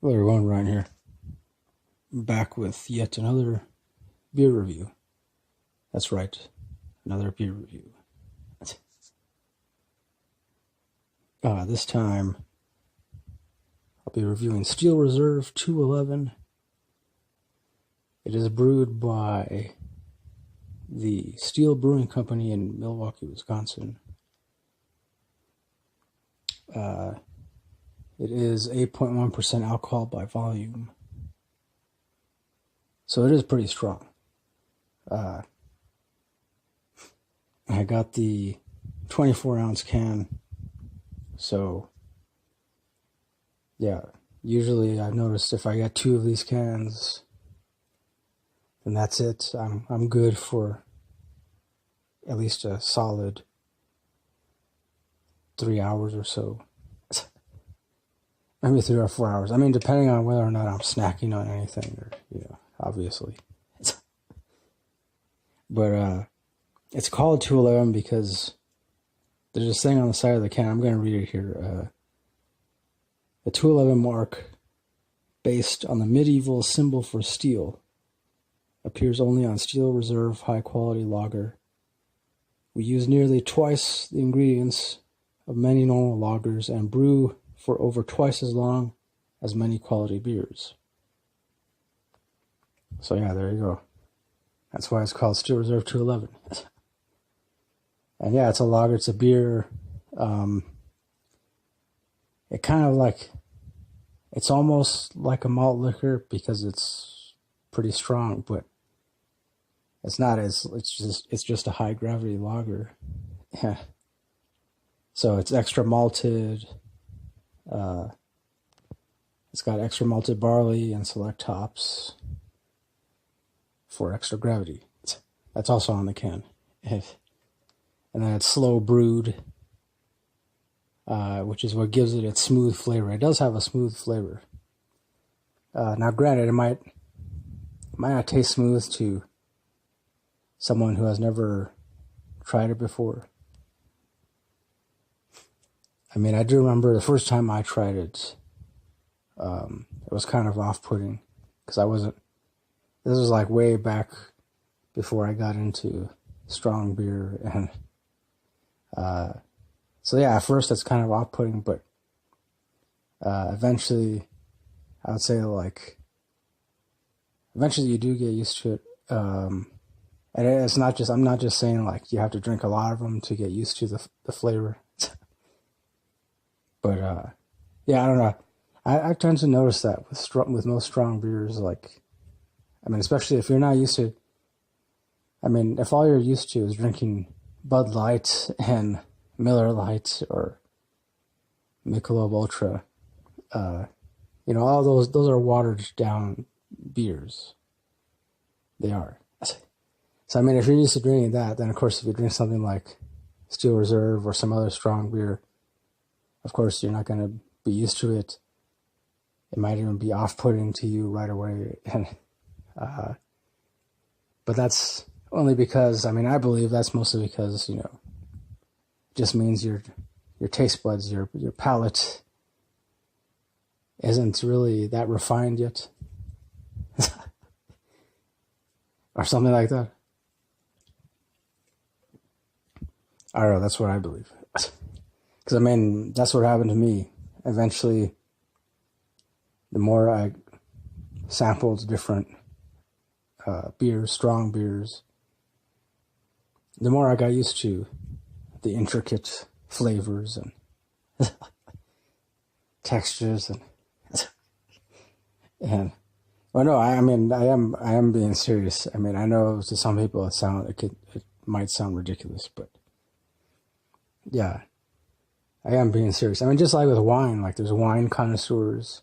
Hello everyone, Ryan here. Back with yet another beer review. That's right, another beer review. This time, I'll be reviewing Steel Reserve 211. It is brewed by the Steel Brewing Company in Milwaukee, Wisconsin. It is 8.1% alcohol by volume. So it is pretty strong. I got the 24-ounce can. So, yeah, usually I've noticed if I get 2 of these cans, then that's it. I'm good for at least a solid 3 hours or so. Maybe 3 or 4 hours. I mean, depending on whether or not I'm snacking on anything, or, obviously. But it's called 211 because there's this thing on the side of the can. I'm going to read it here. The 211 mark, based on the medieval symbol for steel, appears only on Steel Reserve high-quality lager. We use nearly twice the ingredients of many normal lagers and brew for over twice as long as many quality beers. So yeah, there you go. That's why it's called Steel Reserve 211. And yeah, it's a lager, it's a beer. It kind of like, it's almost like a malt liquor because it's pretty strong, but it's not as, it's just a high gravity lager. Yeah. So it's extra malted. It's got extra malted barley and select hops for extra gravity. That's also on the can. And then it's slow brewed, which is what gives it its smooth flavor. It does have a smooth flavor. Now, granted, it might not taste smooth to someone who has never tried it before. I mean, I do remember the first time I tried it, it was kind of off-putting because I wasn't, this was like way back before I got into strong beer. And so yeah, at first it's kind of off-putting, but eventually I would say eventually you do get used to it. And it's not just, I'm not just saying like you have to drink a lot of them to get used to the flavor. But yeah, I don't know. I tend to notice that with most strong beers, like, I mean, especially if you're not used to, I mean, if all you're used to is drinking Bud Light and Miller Lite or Michelob Ultra, all those are watered down beers. They are. So, I mean, if you're used to drinking that, then of course, if you drink something like Steel Reserve or some other strong beer, of course, you're not going to be used to it. It might even be off-putting to you right away. And, but that's only because, I mean, I believe that's mostly because, it just means your taste buds, your palate isn't really that refined yet. Or something like that. I don't know, that's what I believe. Because, I mean, that's what happened to me. Eventually, the more I sampled different beers, strong beers, the more I got used to the intricate flavors and textures and well, no, I mean, I am being serious. I mean, I know to some people it might sound ridiculous, but yeah. I am being serious. I mean, just like with wine, like there's wine connoisseurs.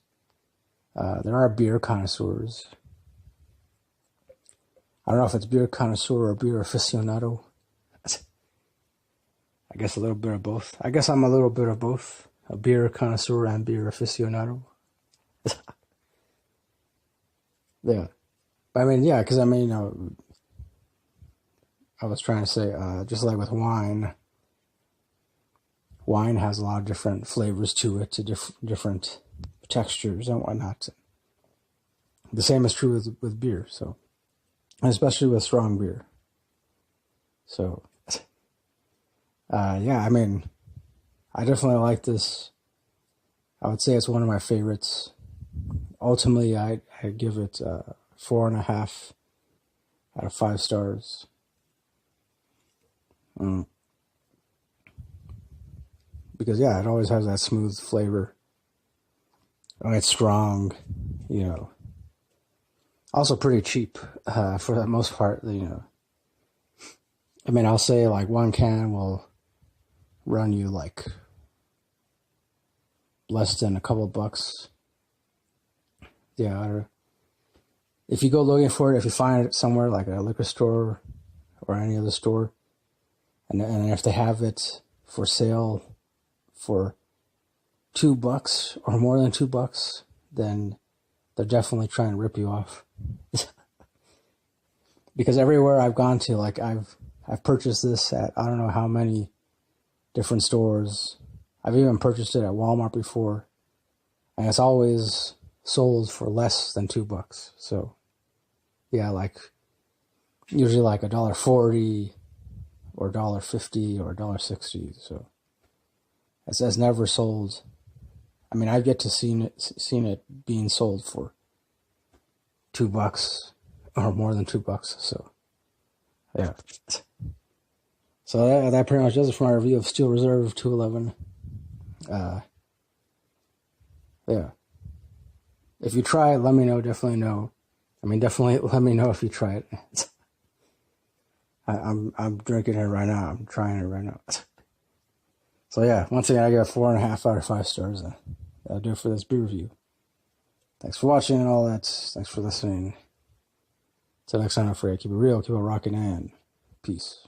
There are beer connoisseurs. I don't know if it's beer connoisseur or beer aficionado. I guess a little bit of both. I guess I'm a little bit of both. A beer connoisseur and beer aficionado. Yeah. I mean, yeah, because I mean, I was trying to say, just like with wine has a lot of different flavors to it, to different textures and whatnot. The same is true with beer, so, especially with strong beer. So, yeah, I mean, I definitely like this. I would say it's one of my favorites. Ultimately, I give it 4.5 out of 5 stars. Because, yeah, it always has that smooth flavor. It's strong, you know. Also pretty cheap for the most part, you know. I mean, I'll say like one can will run you like less than a couple bucks. Yeah, if you go looking for it, if you find it somewhere like a liquor store or any other store, and if they have it for sale for $2 or more than $2, then they're definitely trying to rip you off. Because everywhere I've gone to, like I've purchased this at I don't know how many different stores. I've even purchased it at Walmart before, and it's always sold for less than $2. So, yeah, like usually like $1.40 or $1.50 or $1.60. So it's never sold. I mean, I've yet to seen it being sold for $2 or more than $2. So, yeah. So that pretty much does it for my review of Steel Reserve 211. Yeah. If you try it, let me know. Definitely know. I mean, definitely let me know if you try it. I'm drinking it right now. I'm trying it right now. So yeah, once again, I give it 4.5 out of 5 stars. That'll do it for this beer review. Thanks for watching and all that. Thanks for listening. Till next time, I'm afraid. Keep it real, keep it rockin', and peace.